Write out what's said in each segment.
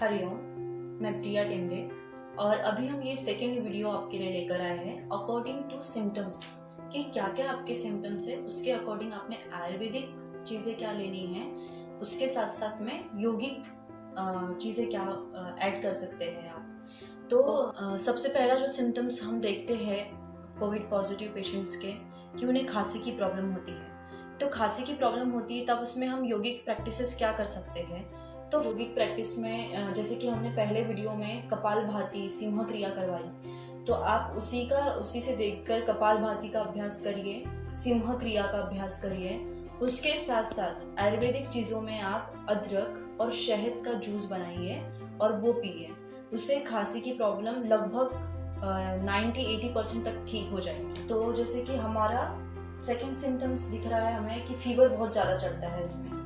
हरिओम, मैं प्रिया टेम्बे और अभी हम ये सेकेंड वीडियो आपके लिए लेकर आए हैं अकॉर्डिंग टू सिम्टम्स कि क्या क्या आपके सिम्टम्स है, उसके अकॉर्डिंग आपने आयुर्वेदिक चीज़ें क्या लेनी है, उसके साथ साथ में यौगिक चीज़ें क्या ऐड कर सकते हैं आप। तो सबसे पहला जो सिम्टम्स हम देखते हैं कोविड पॉजिटिव पेशेंट्स के कि उन्हें खांसी की प्रॉब्लम होती है। तो खांसी की प्रॉब्लम होती है तब उसमें हम यौगिक प्रैक्टिसेस क्या कर सकते हैं। तो यौगिक प्रैक्टिस में जैसे कि हमने पहले वीडियो में कपालभाति सिंह क्रिया करवाई, तो आप उसी से देखकर कपालभाति का अभ्यास करिए, सिंह क्रिया का अभ्यास करिए। उसके साथ साथ आयुर्वेदिक चीज़ों में आप अदरक और शहद का जूस बनाइए और वो पिए। उससे खांसी की प्रॉब्लम लगभग 90-80% तक ठीक हो जाएंगी। तो जैसे कि हमारा सेकंड सिम्टम्स दिख रहा है हमें कि फीवर बहुत ज़्यादा चढ़ता है। इसमें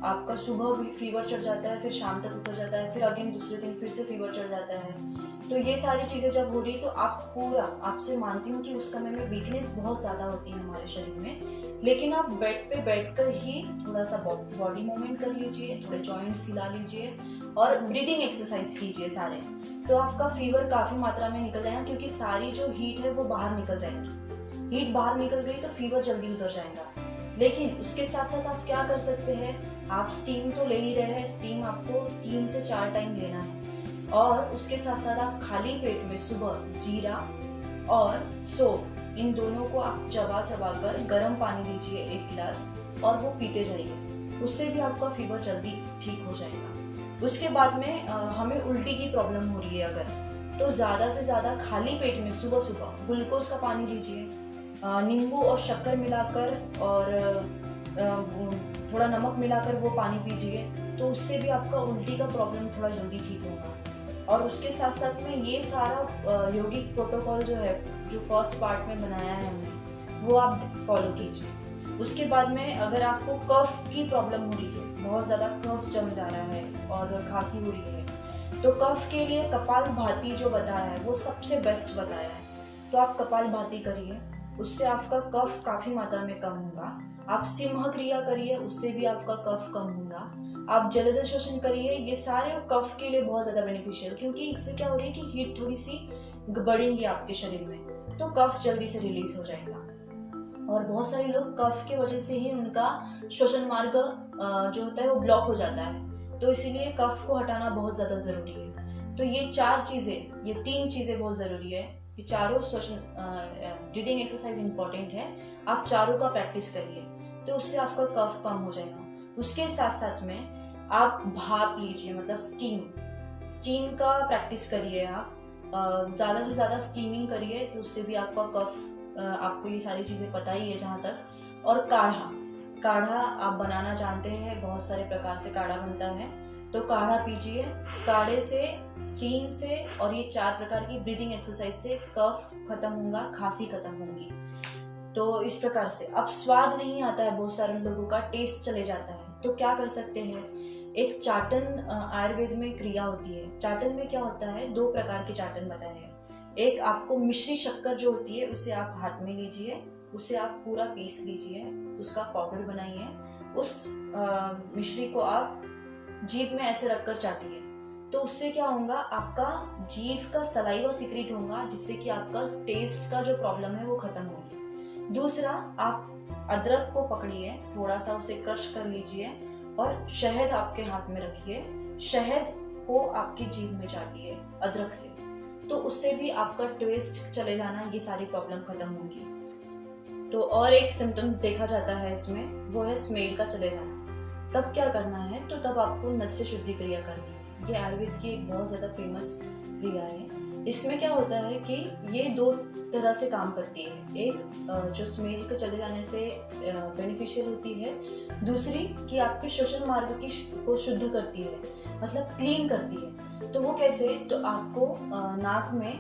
आपका सुबह भी फीवर चढ़ जाता है, फिर शाम तक उतर जाता है, फिर अगेन दूसरे दिन फिर से फीवर चढ़ जाता है। तो ये सारी चीज़ें जब हो रही तो आपसे मानती हूँ कि उस समय में वीकनेस बहुत ज़्यादा होती है हमारे शरीर में, लेकिन आप बेड पे बैठकर ही थोड़ा सा बॉडी मूवमेंट कर लीजिए, थोड़े जॉइंट्स हिला लीजिए और ब्रीदिंग एक्सरसाइज कीजिए सारे, तो आपका फीवर काफ़ी मात्रा में निकल जाएगा, क्योंकि सारी जो हीट है वो बाहर निकल जाएगी। हीट बाहर निकल गई तो फीवर जल्दी उतर जाएगा। लेकिन उसके साथ साथ आप क्या कर सकते हैं, आप स्टीम तो ले ही रहे हैं, स्टीम आपको 3 से 4 टाइम लेना है, और उसके साथ साथ आप खाली पेट में सुबह जीरा और सौंफ इन दोनों को आप चबा कर गर्म पानी लीजिए 1 गिलास और वो पीते जाइए। उससे भी आपका फीवर जल्दी ठीक हो जाएगा। उसके बाद में हमें उल्टी की प्रॉब्लम हो रही है अगर, तो ज़्यादा से ज़्यादा खाली पेट में सुबह सुबह ग्लूकोज का पानी लीजिए, नींबू और शक्कर मिलाकर और थोड़ा नमक मिलाकर वो पानी पीजिए, तो उससे भी आपका उल्टी का प्रॉब्लम थोड़ा जल्दी ठीक होगा। और उसके साथ साथ में ये सारा यौगिक प्रोटोकॉल जो है, जो फर्स्ट पार्ट में बनाया है हमने, वो आप फॉलो कीजिए। उसके बाद में अगर आपको कफ की प्रॉब्लम हो रही है, बहुत ज़्यादा कफ जम जा रहा है और खांसी हो रही है, तो कफ के लिए कपालभाति जो बताया है वो सबसे बेस्ट बताया है। तो आप कपालभाति करिए, उससे आपका कफ काफ़ी मात्रा में कम होगा। आप सिंह क्रिया करिए, उससे भी आपका कफ कम होगा। आप जलद श्वसन करिए, ये सारे कफ के लिए बहुत ज़्यादा बेनिफिशियल, क्योंकि इससे क्या हो रही है कि हीट थोड़ी सी बढ़ेंगी आपके शरीर में, तो कफ जल्दी से रिलीज हो जाएगा। और बहुत सारे लोग कफ की वजह से ही उनका श्वसन मार्ग जो होता है वो ब्लॉक हो जाता है, तो इसीलिए कफ को हटाना बहुत ज़्यादा ज़रूरी है। तो ये 3 चीज़ें बहुत ज़रूरी है। ये चारों श्वसन ब्रीदिंग एक्सरसाइज इंपॉर्टेंट है, आप चारों का प्रैक्टिस करिए, तो उससे आपका कफ कम हो जाएगा। उसके साथ साथ में आप भाप लीजिए, मतलब स्टीम का प्रैक्टिस करिए। आप ज़्यादा से ज़्यादा स्टीमिंग करिए, तो उससे भी आपका कफ, आपको ये सारी चीज़ें पता ही है जहाँ तक। और काढ़ा आप बनाना जानते हैं, बहुत सारे प्रकार से काढ़ा बनता है, तो काढ़ा पीजिए। काढ़े से, स्टीम से और ये 4 प्रकार की ब्रीदिंग एक्सरसाइज से कफ खत्म होगा, खांसी खत्म होगी। तो इस प्रकार से अब स्वाद नहीं आता है, बहुत सारे लोगों का टेस्ट चले जाता है, तो क्या कर सकते हैं, एक चाटन आयुर्वेद में क्रिया होती है। चाटन में क्या होता है, 2 प्रकार के चाटन बताए हैं। एक आपको मिश्री शक्कर जो होती है उसे आप हाथ में लीजिए, उसे आप पूरा पीस लीजिए, उसका पाउडर बनाइए। उस मिश्री को आप जीभ में ऐसे रखकर चाटिए, तो उससे क्या होगा, आपका जीभ का सलाइवा सीक्रेट होगा, जिससे कि आपका टेस्ट का जो प्रॉब्लम है वो खत्म होगी। दूसरा, आप अदरक को पकड़िए, थोड़ा सा उसे क्रश कर लीजिए और शहद आपके हाथ में रखिए, शहद को आपकी जीभ में चाटिए अदरक से, तो उससे भी आपका टेस्ट चले जाना, ये सारी प्रॉब्लम खत्म होगी। तो और एक सिम्टम्स देखा जाता है इसमें, वो है स्मेल का चले जाना। तब क्या करना है, तो तब आपको नस्य शुद्धि क्रिया करनी है। ये आयुर्वेद की एक बहुत ज़्यादा फेमस क्रिया है। इसमें क्या होता है कि ये 2 तरह से काम करती है। एक जो स्मेल के चले जाने से बेनिफिशियल होती है, दूसरी कि आपके श्वसन मार्ग को शुद्ध करती है, मतलब क्लीन करती है। तो वो कैसे, तो आपको नाक में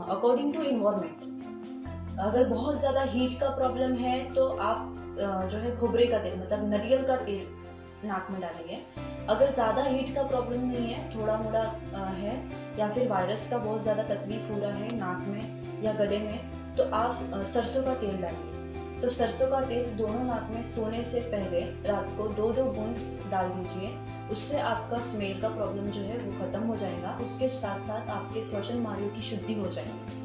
अकॉर्डिंग टू इन्वायरमेंट, अगर बहुत ज़्यादा हीट का प्रॉब्लम है तो आप जो है खोबरे का तेल, मतलब नारियल का तेल नाक में डालिए। अगर ज़्यादा हीट का प्रॉब्लम नहीं है, थोड़ा मोड़ा है, या फिर वायरस का बहुत ज़्यादा तकलीफ हो रहा है नाक में या गले में, तो आप सरसों का तेल डालिए। तो सरसों का तेल दोनों नाक में सोने से पहले रात को 2-2 बूंद डाल दीजिए। उससे आपका स्मेल का प्रॉब्लम जो है वो खत्म हो जाएगा। उसके साथ साथ आपके श्वसन मार्गों की शुद्धि हो जाएगी।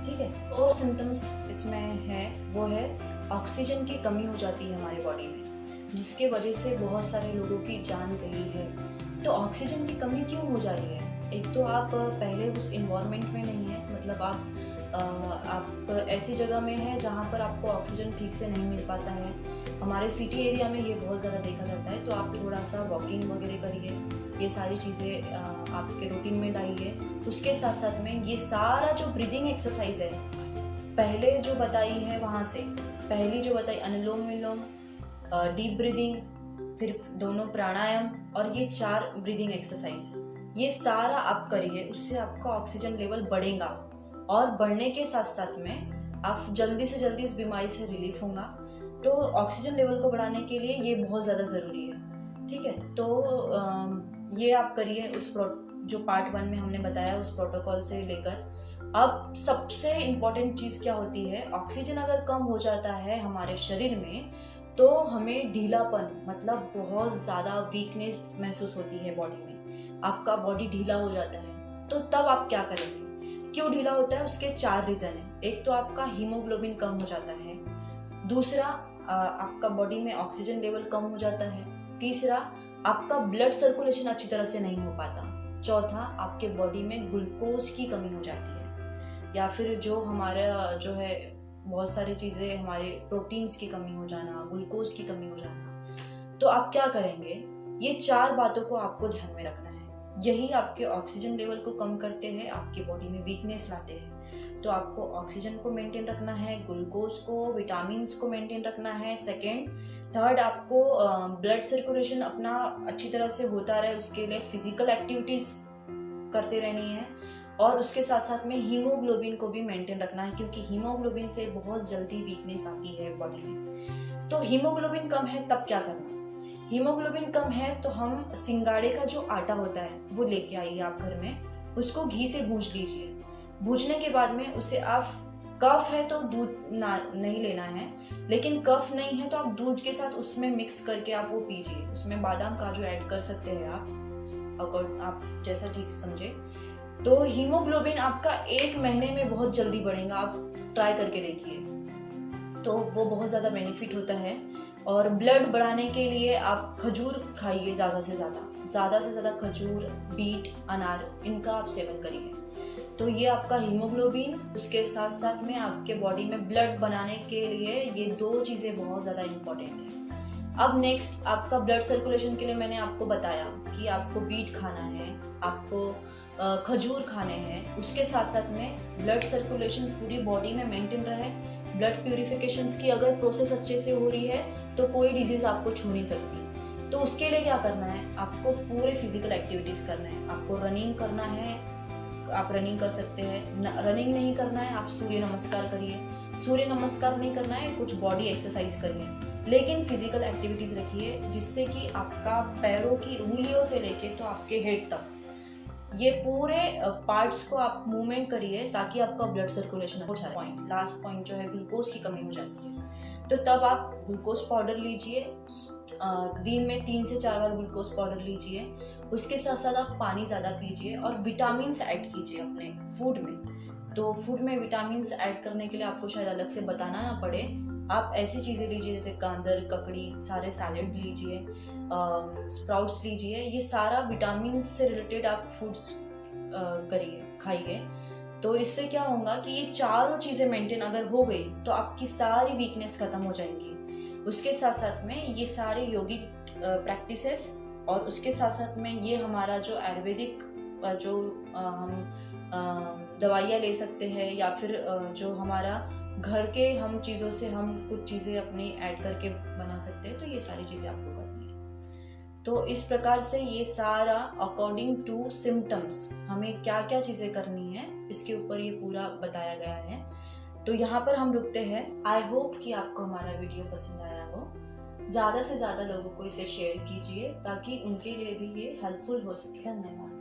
ठीक है। और सिम्टम्स इसमें है वो है ऑक्सीजन की कमी हो जाती है हमारी बॉडी में, जिसके वजह से बहुत सारे लोगों की जान गई है। तो ऑक्सीजन की कमी क्यों हो जा रही है? एक तो आप पहले उस इन्वायरमेंट में नहीं है, मतलब आप ऐसी जगह में है जहाँ पर आपको ऑक्सीजन ठीक से नहीं मिल पाता है। हमारे सिटी एरिया में ये बहुत ज़्यादा देखा जाता है। तो आप थोड़ा सा वॉकिंग वगैरह करिए, ये सारी चीज़ें आपके रूटीन में डालिए। उसके साथ साथ में ये सारा जो ब्रीदिंग एक्सरसाइज है, पहले जो बताई है वहाँ से, पहली जो बताई अनुलोम विलोम, डीप ब्रीदिंग, फिर दोनों प्राणायाम और ये 4 ब्रीदिंग एक्सरसाइज, ये सारा आप करिए। उससे आपका ऑक्सीजन लेवल बढ़ेगा और बढ़ने के साथ साथ में आप जल्दी से जल्दी इस बीमारी से रिलीफ होगा। तो ऑक्सीजन लेवल को बढ़ाने के लिए ये बहुत ज़्यादा ज़रूरी है। ठीक है। तो ये आप करिए उस जो पार्ट 1 में हमने बताया उस प्रोटोकॉल से लेकर। अब सबसे इम्पॉर्टेंट चीज़ क्या होती है, ऑक्सीजन अगर कम हो जाता है हमारे शरीर में तो हमें ढीलापन, मतलब बहुत ज़्यादा वीकनेस महसूस होती है बॉडी में, आपका बॉडी ढीला हो जाता है। तो तब आप क्या करेंगे? क्यों ढीला होता है? उसके 4 रीज़न हैं। एक तो आपका हीमोग्लोबिन कम हो जाता है, दूसरा आपका बॉडी में ऑक्सीजन लेवल कम हो जाता है, तीसरा आपका ब्लड सर्कुलेशन अच्छी तरह से नहीं हो पाता, चौथा आपके बॉडी में ग्लूकोज की कमी हो जाती है, या फिर जो हमारा जो है बहुत सारी चीज़ें, हमारे प्रोटीन्स की कमी हो जाना, ग्लूकोज की कमी हो जाना। तो आप क्या करेंगे? ये 4 बातों को आपको ध्यान में रखना है। यही आपके ऑक्सीजन लेवल को कम करते हैं, आपकी बॉडी में वीकनेस लाते हैं। तो आपको ऑक्सीजन को मेंटेन रखना है, ग्लूकोज को, विटामिन्स को मेंटेन रखना है। सेकेंड, थर्ड, आपको ब्लड सर्कुलेशन अपना अच्छी तरह से होता रहे, उसके लिए फिजिकल एक्टिविटीज करते रहनी है। और उसके साथ साथ में हीमोग्लोबिन को भी मेंटेन रखना है, क्योंकि हीमोग्लोबिन से बहुत जल्दी वीकनेस आती है बॉडी में। तो हीमोग्लोबिन कम है तब क्या करना? हीमोग्लोबिन कम है तो हम सिंगाड़े का जो आटा होता है वो लेके आइए आप घर में, उसको घी से भूंज लीजिए। भूंजने के बाद में उसे आप, कफ है तो दूध नहीं लेना है, लेकिन कफ नहीं है तो आप दूध के साथ उसमें मिक्स करके आप वो पीजिए। उसमें बादाम काजू ऐड कर सकते हैं आप जैसा ठीक समझे। तो हीमोग्लोबिन आपका 1 महीने में बहुत जल्दी बढ़ेगा, आप ट्राई करके देखिए। तो वो बहुत ज़्यादा बेनिफिट होता है। और ब्लड बढ़ाने के लिए आप खजूर खाइए, ज़्यादा से ज़्यादा खजूर, बीट, अनार, इनका आप सेवन करिए। तो ये आपका हीमोग्लोबिन, उसके साथ साथ में आपके बॉडी में ब्लड बनाने के लिए ये 2 चीज़ें बहुत ज़्यादा इम्पॉर्टेंट है। अब नेक्स्ट, आपका ब्लड सर्कुलेशन के लिए मैंने आपको बताया कि आपको बीट खाना है, आपको खजूर खाने हैं। उसके साथ साथ में ब्लड सर्कुलेशन पूरी बॉडी में मेंटेन रहे, ब्लड प्यूरिफिकेशंस की अगर प्रोसेस अच्छे से हो रही है तो कोई डिजीज़ आपको छू नहीं सकती। तो उसके लिए क्या करना है? आपको पूरे फिजिकल एक्टिविटीज़ करना है। आपको रनिंग करना है, आप रनिंग कर सकते हैं। रनिंग नहीं करना है, आप सूर्य नमस्कार करिए। सूर्य नमस्कार नहीं करना है, कुछ बॉडी एक्सरसाइज करिए, लेकिन फिजिकल एक्टिविटीज़ रखिए, जिससे कि आपका पैरों की उंगलियों से लेके तो आपके हेड तक ये पूरे पार्ट्स को आप मूवमेंट करिए, ताकि आपका ब्लड सर्कुलेशन हो जाए। लास्ट पॉइंट जो है, ग्लूकोज की कमी हो जाती है। तो तब आप ग्लूकोज पाउडर लीजिए, दिन में 3 से 4 बार ग्लूकोज पाउडर लीजिए। उसके साथ साथ आप पानी ज़्यादा पीजिए और विटामिन्स ऐड कीजिए अपने फूड में। तो फूड में विटामिन्स ऐड करने के लिए आपको शायद अलग से बताना ना पड़े, आप ऐसी चीज़ें लीजिए जैसे गाजर, ककड़ी, सारे सैलेड लीजिए, स्प्राउट्स लीजिए। ये सारा विटामिन से रिलेटेड आप फूड्स करिए, खाइए। तो इससे क्या होगा कि ये चारों चीज़ें मेंटेन अगर हो गई तो आपकी सारी वीकनेस खत्म हो जाएंगी। उसके साथ साथ में ये सारे योगिक प्रैक्टिसेस, और उसके साथ साथ में ये हमारा जो आयुर्वेदिक जो हम दवाइयाँ ले सकते हैं, या फिर जो हमारा घर के हम चीज़ों से हम कुछ चीज़ें अपनी ऐड करके बना सकते हैं। तो ये सारी चीज़ें आपको करनी है। तो इस प्रकार से ये सारा अकॉर्डिंग टू सिम्टम्स हमें क्या क्या चीज़ें करनी है, इसके ऊपर ये पूरा बताया गया है। तो यहाँ पर हम रुकते हैं। आई होप कि आपको हमारा वीडियो पसंद आया हो। ज़्यादा से ज़्यादा लोगों को इसे शेयर कीजिए, ताकि उनके लिए भी ये हेल्पफुल हो सके। धन्यवाद।